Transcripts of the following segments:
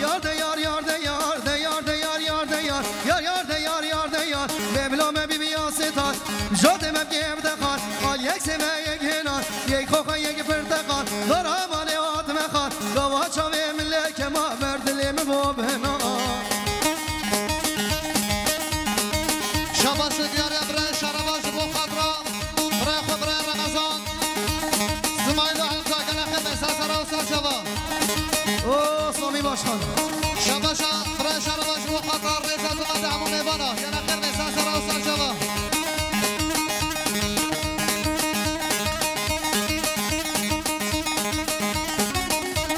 یار ده یار یار ده یار ده یار ده یار یار ده یار یار یار ده یار یار ده یار ببلام بی بی آستان جاده من گیم ده خان حال یک سمه یک هنان یک خوخا یک پرتقال دار همان آدم خان گواه چاوه مله که ما بردلیم باب هنان شباش دیار ابره شرباش بو خضرا برای خود برای رمضان زمایل و حمزه گلخه بساس را و سرشبا اوه سامی باشخان شباش برای شرباش بو خضرا ریزا زمان همون میبانا گلخه بساس را و سرشبا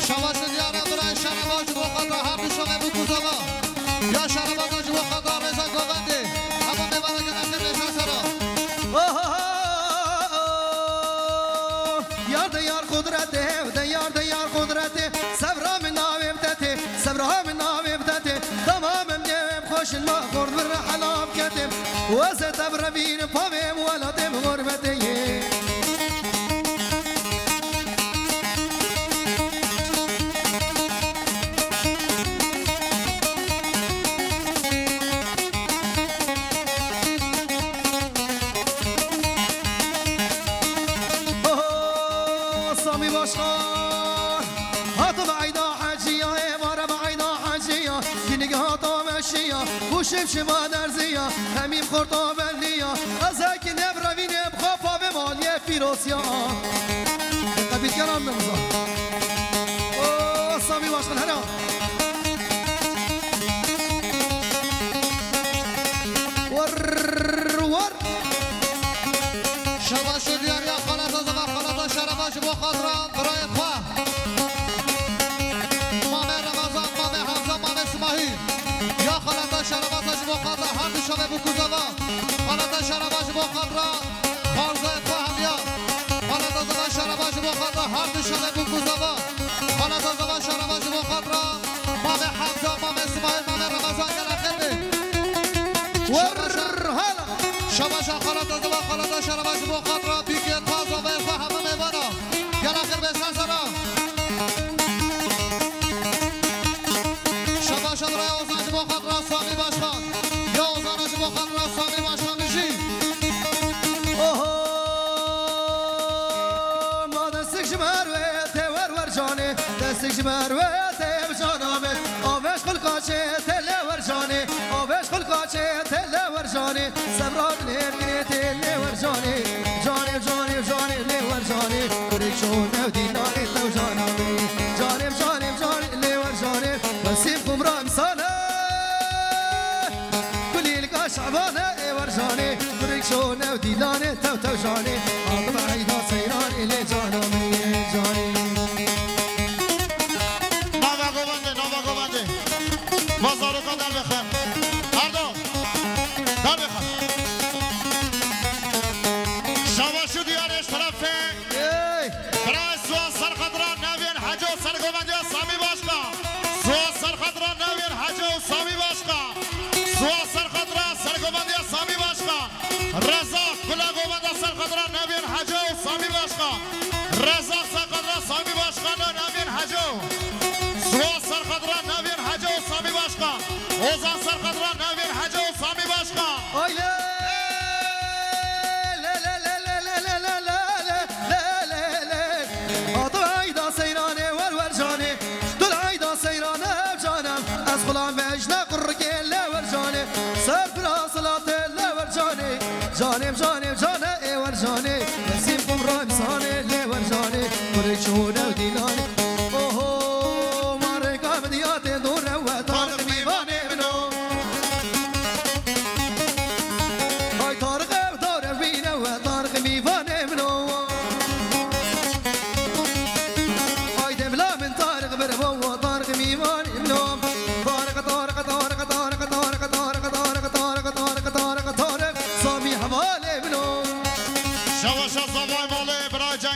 شباش دیار ابره شرباش بو خضرا هر دوشمه بو کوزاوا یا شرباش بو خضرا ریزا گوونده همون میبانا گلخه بساس را یار ده یار قدرته ده یار ده یار قدرته صبرا من ناویم تته صبرا من ناویم تته تمامم جویم خوش ما خورد بر حلام کتم وزه تبر بین پاویم ولادم غربته سامی باشخان هاتم عیدا حجیه وارم عیدا حجیه کی نگاه تا مشیه خوشم شما درزیه همیم خورتا بلدیه از اکی نبروینم خوابا به مالیه فیروسیه قبیل گرام نمزا سامی باشخان هنه ور شباش دیار یا خالت از ما خالت شرباش بو خضرا برای خواه مام رمضان مام حمزه مام اسماعیل یا خالت شرباش بو خضرا هر دوشمه بو کوزاوا خالت شرباش بو خضرا خالزه خواه هم یا خالت از شرباش بو خضرا هر دوشمه بو کوزاوا خالت از شرباش بو خضرا مام حمزه مام اسماعیل مام رمضان گلخه ور هلا شباش خالت از ما خالت شرباش بو خضرا بیکی تازه و خواه همه میبانا گلخه بسن سرا شباش برای اوزانش بو خضرا سامی باشخان یا اوزانش بو خضرا سامی باشخان میشی ما دستش مروته ور جانه دستش مروته جانامه آوش خلقاچه تل ور جانه آوش خلقاچه تل ور جانه صبران نگری تل ور جانه جانه جانه جانه ور جانه ریشون دیدار تو جانامه جانه جانه جانه ور جانه وسیم قمران ساله کلیل کا شعبانه ور جانه ریشون دیدار تو جانه آدم عیدا سیران الی جانامه جانه بازارو کا در بخم اردو در بخم شباشو دیارش طرفه برای سوال سرخدران نوین حجو سرگومندی سامی باشکا سوال سرخدران نوین حجو سامی باشکا سوال سرخدران سرگومندی سامی باشکا رضا کلا گومنده سرخدران نوین حجو سامی باشکا رضا سرخدران سامی باشکا نوین حجو سوال سرخدران نوین حجو سامی باشکا اوزان سرخدران نوین حجو سامی باشکا جانم جانم جانه ای ور جانه نسیم قمران سانه لی ور جانه کلی چونه و دیلانه